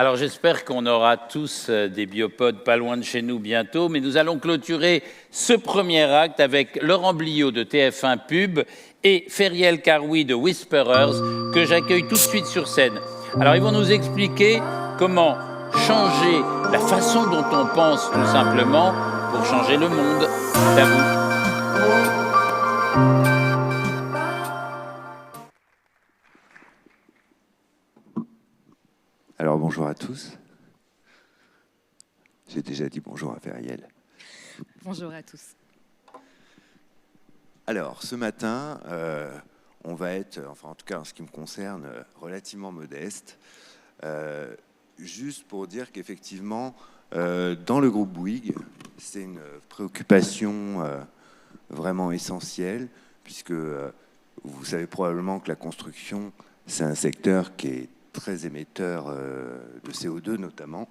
Alors j'espère qu'on aura tous des biopods pas loin de chez nous bientôt, mais nous allons clôturer ce premier acte avec Laurent Bliot de TF1 Pub et Feriel Karoui de Whisperers, que j'accueille tout de suite sur scène. Alors ils vont nous expliquer comment changer la façon dont on pense tout simplement pour changer le monde. C'est à vous. Alors bonjour à tous. J'ai déjà dit bonjour à Feriel. Bonjour à tous. Alors ce matin, on va être, enfin en tout cas en ce qui me concerne, relativement modeste. Juste pour dire qu'effectivement, dans le groupe Bouygues, c'est une préoccupation vraiment essentielle, puisque vous savez probablement que la construction, c'est un secteur qui est très émetteur de CO2 notamment.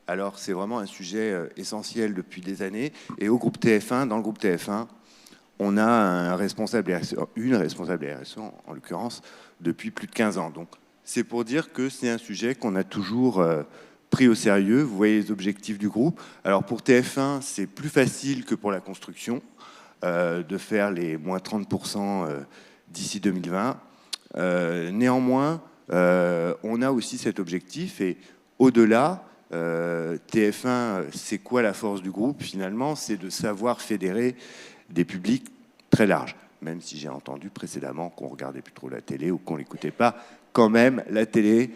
Alors c'est vraiment un sujet essentiel depuis des années. Et au groupe TF1, dans le groupe TF1, on a un responsable RSE, une responsable RSE en l'occurrence, depuis plus de 15 ans. Donc c'est pour dire que c'est un sujet qu'on a toujours pris au sérieux. Vous voyez les objectifs du groupe. Alors pour TF1, c'est plus facile que pour la construction de faire les moins 30% d'ici 2020. Néanmoins, on a aussi cet objectif et au-delà, TF1, c'est quoi la force du groupe finalement? C'est de savoir fédérer des publics très larges. Même si j'ai entendu précédemment qu'on regardait plus trop la télé ou qu'on l'écoutait pas, quand même la télé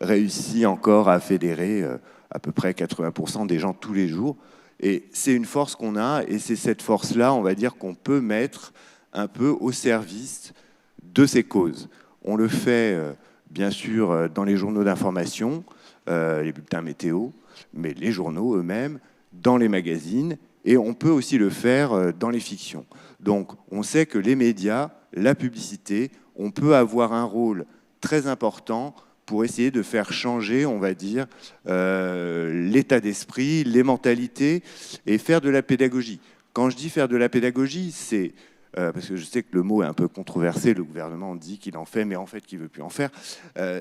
réussit encore à fédérer à peu près 80% des gens tous les jours. Et c'est une force qu'on a et c'est cette force-là, on va dire, qu'on peut mettre un peu au service de ces causes. On le fait bien sûr dans les journaux d'information, les bulletins météo, mais les journaux eux-mêmes, dans les magazines, et on peut aussi le faire dans les fictions. Donc on sait que les médias, la publicité, on peut avoir un rôle très important pour essayer de faire changer, on va dire, l'état d'esprit, les mentalités, et faire de la pédagogie. Quand je dis faire de la pédagogie, c'est... parce que je sais que le mot est un peu controversé, le gouvernement dit qu'il en fait, mais en fait qu'il ne veut plus en faire.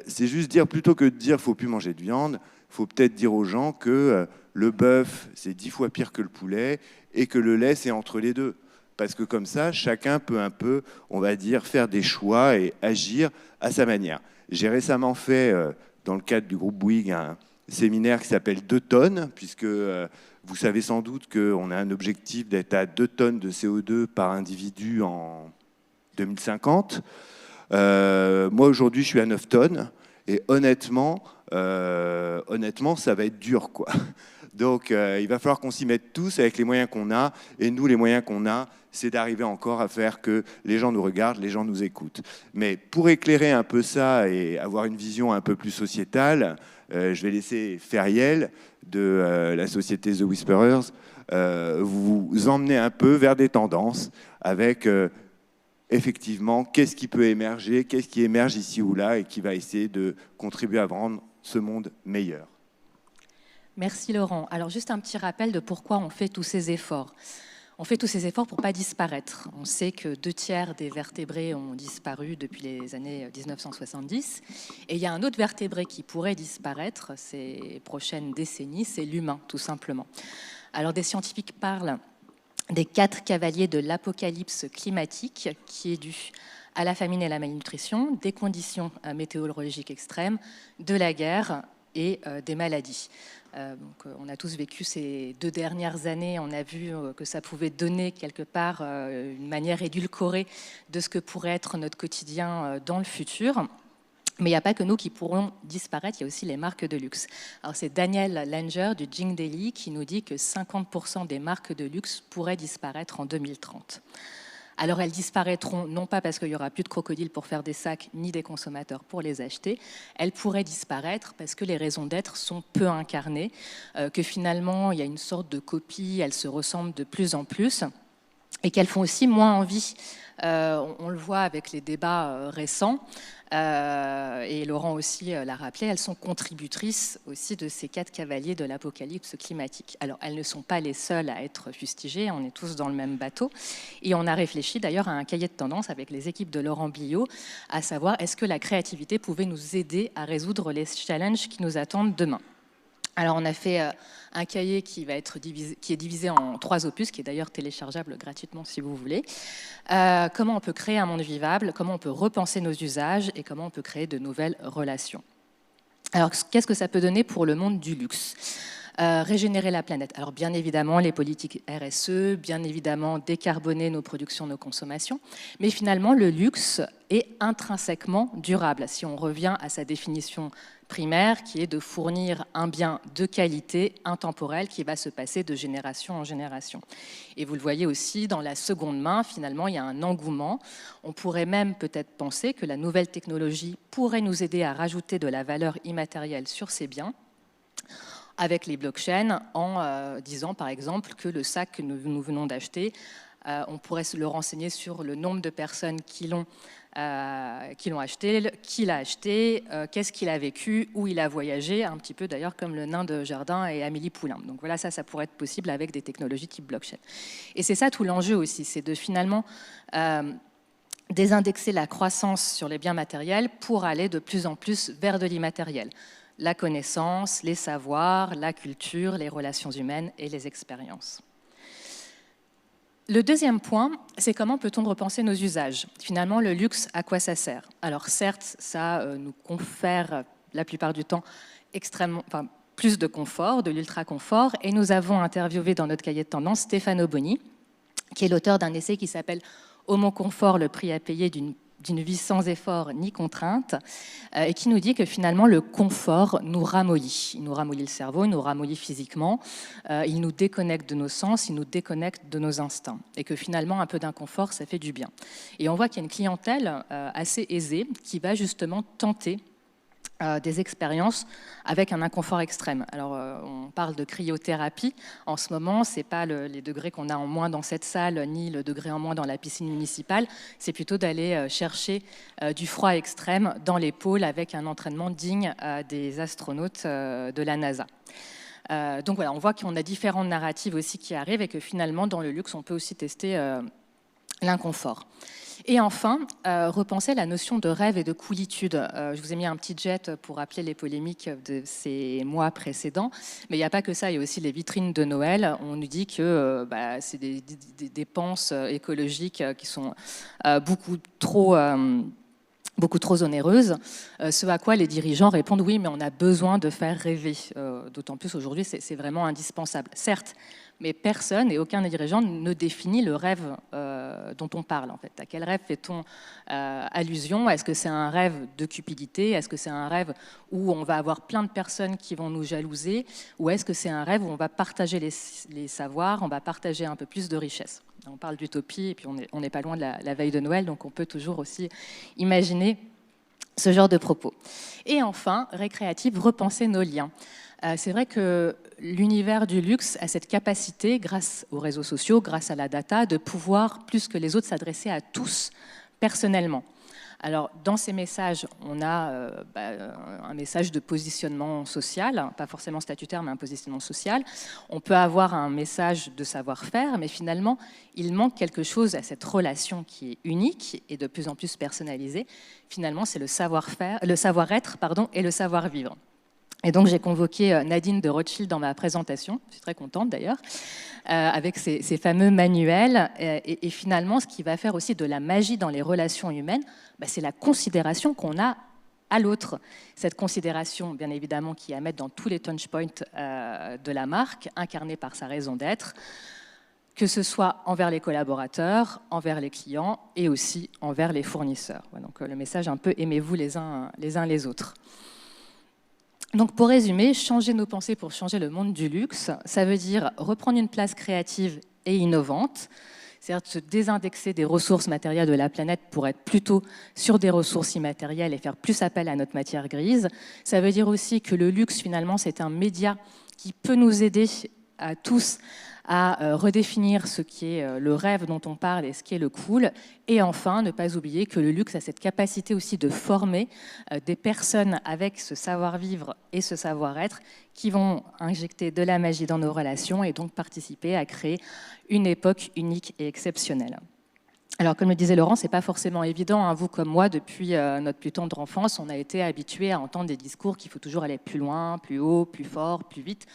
C'est juste dire, plutôt que de dire qu'il ne faut plus manger de viande, il faut peut-être dire aux gens que le bœuf, c'est 10 fois pire que le poulet, et que le lait, c'est entre les deux. Parce que comme ça, chacun peut un peu, on va dire, faire des choix et agir à sa manière. J'ai récemment fait, dans le cadre du groupe Bouygues, un séminaire qui s'appelle 2 tonnes, puisque... vous savez sans doute qu'on a un objectif d'être à 2 tonnes de CO2 par individu en 2050. Moi, aujourd'hui, je suis à 9 tonnes. Et honnêtement, ça va être dur, quoi. Donc, il va falloir qu'on s'y mette tous avec les moyens qu'on a. Et nous, les moyens qu'on a, c'est d'arriver encore à faire que les gens nous regardent, les gens nous écoutent. Mais pour éclairer un peu ça et avoir une vision un peu plus sociétale, je vais laisser Feriel de la société The Whisperers vous emmener un peu vers des tendances avec effectivement qu'est-ce qui peut émerger, qu'est-ce qui émerge ici ou là et qui va essayer de contribuer à rendre ce monde meilleur. Merci Laurent. Alors juste un petit rappel de pourquoi on fait tous ces efforts. On fait tous ces efforts pour ne pas disparaître. On sait que 2/3 des vertébrés ont disparu depuis les années 1970. Et il y a un autre vertébré qui pourrait disparaître ces prochaines décennies, c'est l'humain, tout simplement. Alors des scientifiques parlent des 4 cavaliers de l'apocalypse climatique qui est due à la famine et la malnutrition, des conditions météorologiques extrêmes, de la guerre et des maladies. Donc, on a tous vécu ces 2 dernières années, on a vu que ça pouvait donner quelque part une manière édulcorée de ce que pourrait être notre quotidien dans le futur. Mais il n'y a pas que nous qui pourrons disparaître, il y a aussi les marques de luxe. Alors c'est Daniel Langer du Jing Daily qui nous dit que 50% des marques de luxe pourraient disparaître en 2030. Alors elles disparaîtront non pas parce qu'il n'y aura plus de crocodiles pour faire des sacs, ni des consommateurs pour les acheter, elles pourraient disparaître parce que les raisons d'être sont peu incarnées, que finalement il y a une sorte de copie, elles se ressemblent de plus en plus, et qu'elles font aussi moins envie On le voit avec les débats récents, et Laurent aussi l'a rappelé, elles sont contributrices aussi de ces 4 cavaliers de l'apocalypse climatique. Alors, elles ne sont pas les seules à être fustigées, on est tous dans le même bateau. Et on a réfléchi d'ailleurs à un cahier de tendance avec les équipes de Laurent Bliot, à savoir est-ce que la créativité pouvait nous aider à résoudre les challenges qui nous attendent demain. Alors, on a fait un cahier qui est divisé en 3 opus, qui est d'ailleurs téléchargeable gratuitement si vous voulez. Comment on peut créer un monde vivable, comment on peut repenser nos usages et comment on peut créer de nouvelles relations. Alors, qu'est-ce que ça peut donner pour le monde du luxe ? Régénérer la planète. Alors, bien évidemment, les politiques RSE, bien évidemment, décarboner nos productions, nos consommations. Mais finalement, le luxe est intrinsèquement durable. Si on revient à sa définition primaire, qui est de fournir un bien de qualité, intemporel, qui va se passer de génération en génération. Et vous le voyez aussi, dans la seconde main, finalement, il y a un engouement. On pourrait même peut-être penser que la nouvelle technologie pourrait nous aider à rajouter de la valeur immatérielle sur ces biens, avec les blockchains, en disant par exemple que le sac que nous venons d'acheter, on pourrait se le renseigner sur le nombre de personnes qui l'ont acheté, qui l'a acheté, qu'est-ce qu'il a vécu, où il a voyagé, un petit peu d'ailleurs comme le nain de Jardin et Amélie Poulain. Donc voilà, ça pourrait être possible avec des technologies type blockchain. Et c'est ça tout l'enjeu aussi, c'est de finalement désindexer la croissance sur les biens matériels pour aller de plus en plus vers de l'immatériel. La connaissance, les savoirs, la culture, les relations humaines et les expériences. Le deuxième point, c'est comment peut-on repenser nos usages. Finalement, le luxe, à quoi ça sert? Alors certes, ça nous confère la plupart du temps plus de confort, de l'ultra-confort, et nous avons interviewé dans notre cahier de tendance Stefano Boni, qui est l'auteur d'un essai qui s'appelle « Homo confort, le prix à payer d'une vie sans effort ni contrainte », et qui nous dit que finalement le confort nous ramollit. Il nous ramollit le cerveau, il nous ramollit physiquement, il nous déconnecte de nos sens, il nous déconnecte de nos instincts. Et que finalement un peu d'inconfort, ça fait du bien. Et on voit qu'il y a une clientèle assez aisée qui va justement tenter des expériences avec un inconfort extrême. Alors, on parle de cryothérapie. En ce moment, ce n'est pas les degrés qu'on a en moins dans cette salle, ni le degré en moins dans la piscine municipale. C'est plutôt d'aller chercher du froid extrême dans les pôles avec un entraînement digne des astronautes de la NASA. Donc voilà, on voit qu'on a différentes narratives aussi qui arrivent et que finalement, dans le luxe, on peut aussi tester l'inconfort. Et enfin, repenser la notion de rêve et de coolitude. Je vous ai mis un petit jet pour rappeler les polémiques de ces mois précédents, mais il n'y a pas que ça, il y a aussi les vitrines de Noël. On nous dit que c'est des dépenses écologiques qui sont beaucoup trop onéreuses, ce à quoi les dirigeants répondent oui, mais on a besoin de faire rêver. D'autant plus aujourd'hui, c'est vraiment indispensable. Certes, mais personne et aucun dirigeant ne définit le rêve dont on parle, en fait. À quel rêve fait-on allusion? Est-ce que c'est un rêve de cupidité? Est-ce que c'est un rêve où on va avoir plein de personnes qui vont nous jalouser? Ou est-ce que c'est un rêve où on va partager les savoirs, on va partager un peu plus de richesse? On parle d'utopie, et puis on n'est pas loin de la veille de Noël, donc on peut toujours aussi imaginer ce genre de propos. Et enfin, récréative, repenser nos liens. C'est vrai que l'univers du luxe a cette capacité, grâce aux réseaux sociaux, grâce à la data, de pouvoir, plus que les autres, s'adresser à tous personnellement. Alors, dans ces messages, on a un message de positionnement social, pas forcément statutaire, mais un positionnement social. On peut avoir un message de savoir-faire, mais finalement, il manque quelque chose à cette relation qui est unique et de plus en plus personnalisée. Finalement, c'est le savoir-faire, le savoir-être, et le savoir-vivre. Et donc, j'ai convoqué Nadine de Rothschild dans ma présentation, je suis très contente d'ailleurs, avec ces fameux manuels. Et finalement, ce qui va faire aussi de la magie dans les relations humaines, c'est la considération qu'on a à l'autre. Cette considération, bien évidemment, qui est à mettre dans tous les touchpoints de la marque, incarnée par sa raison d'être, que ce soit envers les collaborateurs, envers les clients et aussi envers les fournisseurs. Donc, le message un peu « aimez-vous les uns les autres ». Donc pour résumer, changer nos pensées pour changer le monde du luxe, ça veut dire reprendre une place créative et innovante, c'est-à-dire se désindexer des ressources matérielles de la planète pour être plutôt sur des ressources immatérielles et faire plus appel à notre matière grise. Ça veut dire aussi que le luxe, finalement, c'est un média qui peut nous aider à tous à redéfinir ce qui est le rêve dont on parle et ce qui est le cool. Et enfin, ne pas oublier que le luxe a cette capacité aussi de former des personnes avec ce savoir-vivre et ce savoir-être qui vont injecter de la magie dans nos relations et donc participer à créer une époque unique et exceptionnelle. Alors, comme le disait Laurent, c'est pas forcément évident. Hein. Vous comme moi, depuis notre plus tendre enfance, on a été habitués à entendre des discours qu'il faut toujours aller plus loin, plus haut, plus fort, plus vite,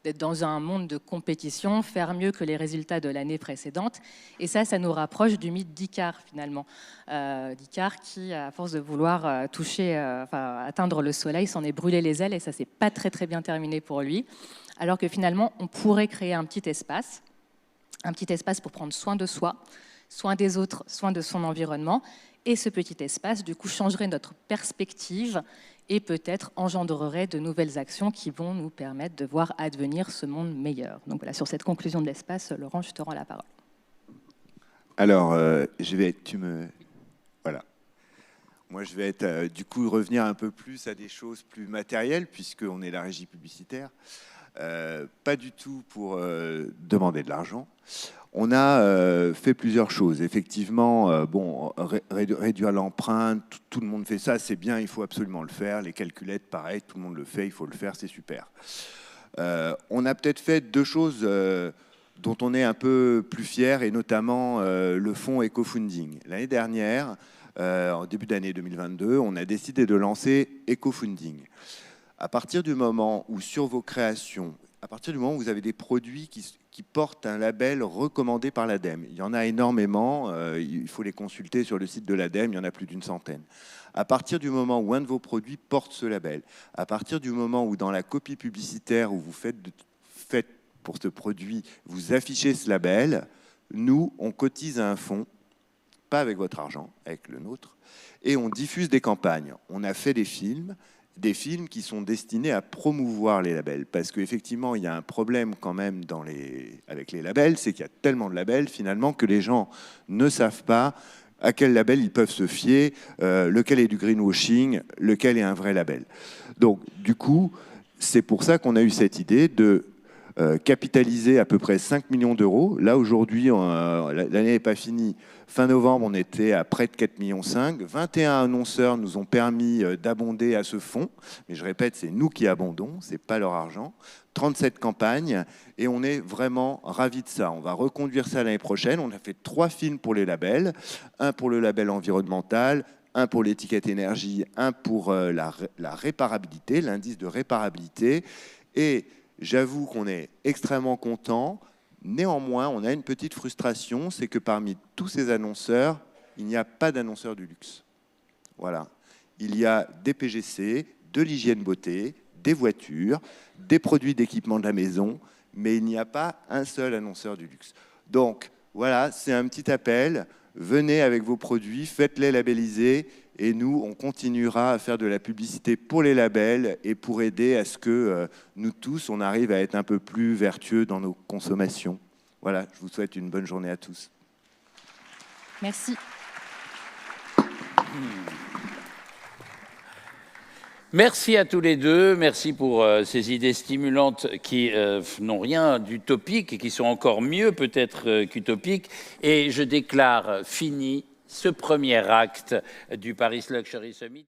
d'être dans un monde de compétition, faire mieux que les résultats de l'année précédente. Et ça nous rapproche du mythe d'Icare, finalement. D'Icare qui, à force de vouloir atteindre le soleil, s'en est brûlé les ailes et ça s'est pas très très bien terminé pour lui. Alors que finalement, on pourrait créer un petit espace pour prendre soin de soi, soin des autres, soin de son environnement. Et ce petit espace, du coup, changerait notre perspective et peut-être engendrerait de nouvelles actions qui vont nous permettre de voir advenir ce monde meilleur. Donc voilà, sur cette conclusion de l'espace, Laurent, je te rends la parole. Alors, Moi, je vais du coup revenir un peu plus à des choses plus matérielles, puisqu'on est la régie publicitaire. Pas du tout pour demander de l'argent. On a fait plusieurs choses. Effectivement, réduire l'empreinte, tout le monde fait ça, c'est bien, il faut absolument le faire. Les calculettes, pareil, tout le monde le fait, il faut le faire, c'est super. On a peut-être fait deux choses dont on est un peu plus fiers, et notamment le fonds Ecofunding. L'année dernière, en début d'année 2022, on a décidé de lancer Ecofunding. À partir du moment où, sur vos créations, à partir du moment où vous avez des produits qui portent un label recommandé par l'ADEME, il y en a énormément, il faut les consulter sur le site de l'ADEME, il y en a plus d'une centaine. À partir du moment où un de vos produits porte ce label, à partir du moment où dans la copie publicitaire où vous faites pour ce produit, vous affichez ce label, nous, on cotise à un fonds, pas avec votre argent, avec le nôtre, et on diffuse des campagnes. On a fait des films qui sont destinés à promouvoir les labels. Parce qu'effectivement, il y a un problème quand même avec les labels, c'est qu'il y a tellement de labels finalement que les gens ne savent pas à quel label ils peuvent se fier, lequel est du greenwashing, lequel est un vrai label. Donc, du coup, c'est pour ça qu'on a eu cette idée de capitaliser à peu près 5 millions d'euros. Là, aujourd'hui, l'année n'est pas finie. Fin novembre, on était à près de 4,5 millions. 21 annonceurs nous ont permis d'abonder à ce fonds. Mais je répète, c'est nous qui abondons, ce n'est pas leur argent. 37 campagnes, et on est vraiment ravis de ça. On va reconduire ça l'année prochaine. On a fait 3 films pour les labels. Un pour le label environnemental, un pour l'étiquette énergie, un pour la réparabilité, l'indice de réparabilité. Et j'avoue qu'on est extrêmement content. Néanmoins, on a une petite frustration, c'est que parmi tous ces annonceurs, il n'y a pas d'annonceur du luxe. Voilà. Il y a des PGC, de l'hygiène beauté, des voitures, des produits d'équipement de la maison, mais il n'y a pas un seul annonceur du luxe. Donc, voilà, c'est un petit appel. Venez avec vos produits, faites-les labelliser, et nous, on continuera à faire de la publicité pour les labels et pour aider à ce que nous tous, on arrive à être un peu plus vertueux dans nos consommations. Voilà, je vous souhaite une bonne journée à tous. Merci. Merci à tous les deux, merci pour ces idées stimulantes qui n'ont rien d'utopique et qui sont encore mieux peut-être qu'utopiques. Et je déclare fini ce premier acte du Paris Luxury Summit.